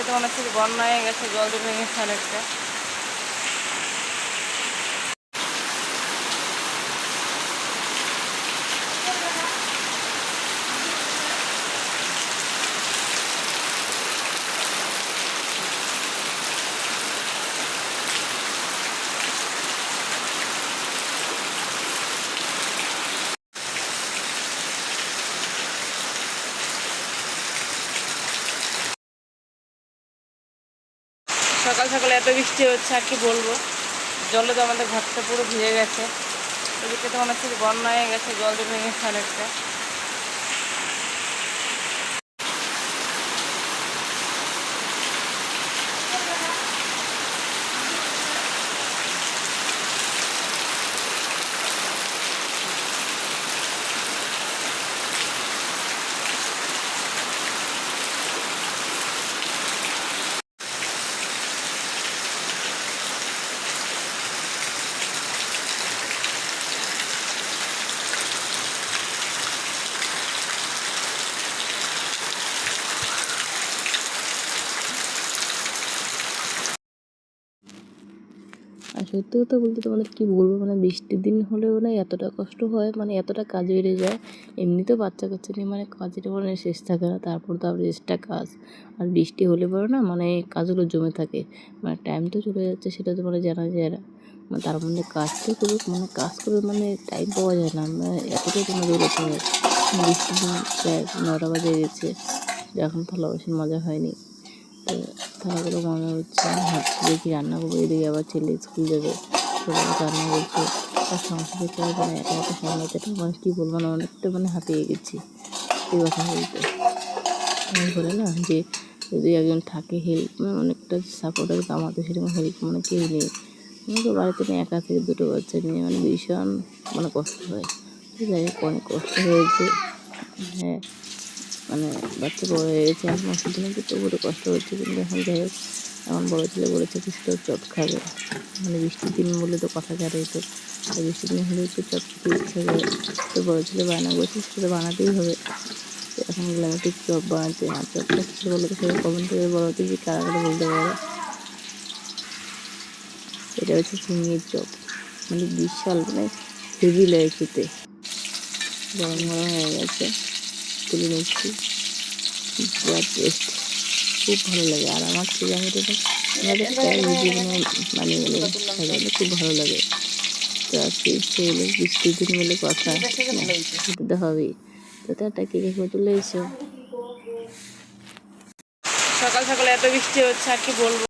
এদিকে তো মনে হচ্ছে বন্যা হয়ে গেছে, জল দিয়ে ভেঙেছে অনেকটা। সকাল সকালে এত বৃষ্টি হচ্ছে আর কি বলবো, জলে তো আমাদের ঘরটা পুরো ভিজে গেছে। এদিকে তো মনে হচ্ছে বন্যা হয়ে গেছে, জল দিয়ে ভেঙেছে অনেকটা। আর সত্যি কথা বলতে তোমাদের কী বলবো, মানে বৃষ্টির দিন হলেও না এতটা কষ্ট হয়, মানে এতটা কাজ বেড়ে যায়। এমনিতেও বাচ্চা কাচ্চা নিয়ে মানে কাজের মানে শেষ থাকে না, তারপর তো আবার এক্সট্রা কাজ। আর বৃষ্টি হলে পরে না মানে কাজগুলো জমে থাকে, মানে টাইম তো চলে যাচ্ছে সেটা তো মানে জানা যায় না। মানে তার মধ্যে কাজটা করে মানে কাজ করে মানে টাইম পাওয়া যায় না, মানে এতটাই তোমার দৌড়াতে হয়। বৃষ্টির দিন প্রায় 9টা বাজে গেছে, এখন থালা বাসন মাজা হয়নি। তো থালাগুলো মনে হচ্ছে ভাবছি দেখি রান্না করবো, এদিকে আবার ছেলে স্কুল যাবে, ছেলে রান্না করছে, তার সংসারে চলে মানে একা একা সামলাতে মানে কী বলবো না, অনেকটা মানে হাঁপিয়ে গেছি এই কথা বলতে। আমি বলে না যে যদি একজন থাকে হেল্প, মানে অনেকটা সাপোর্ট হবে, তো আমার তো সেরকম হেল্প মানে কেউ নেই। আমি তো বাড়িতে নিয়ে একা থেকে 2টো বাচ্চা নিয়ে মানে ভীষণ মানে কষ্ট হয়। তো যাই হোক অনেক কষ্ট হয়েছে, হ্যাঁ মানে বাচ্চা বড় হয়ে গেছে, 1 মাসের জন্য তো তবুও কষ্ট হচ্ছে, কিন্তু এখন যাই হোক এখন বড়ো ছেলে বলেছে কিছু তো চপ খাবে, মানে বৃষ্টির দিন বলে তো কথা ছাড়াই তো, আর বৃষ্টির দিন হলেও তো চপ খেতে ইচ্ছা করে। তো বড়ো ছেলে বায়না করছে, সেটা বানাতেই হবে। তো এখন গেলাম একটু চপ বানাতে। আর চপটা কিছু বলো তো সবাই কমেন্ট করে বলো তো যে কারা কারা বলতে পারো। এটা হচ্ছে চিংড়ির চপ, মানে বিশাল মানে হেভি লাগে খেতে। গরম গরম হয়ে গেছে, তুলে নিচ্ছি, পুরো টেস্ট খুব ভালো লাগে। আর আমার ছেলে আমি তো আমাদের প্রায় জীবনে বানিয়ে বানিয়ে খাই, খুব ভালো লাগে। তো আজকে ইচ্ছে হলো বৃষ্টির দিন বলে কথা, খেতে তো হবেই। তো তাটা কে কে চলে এসো। সকাল সকালে এত বৃষ্টি হচ্ছে আর কি বলবো।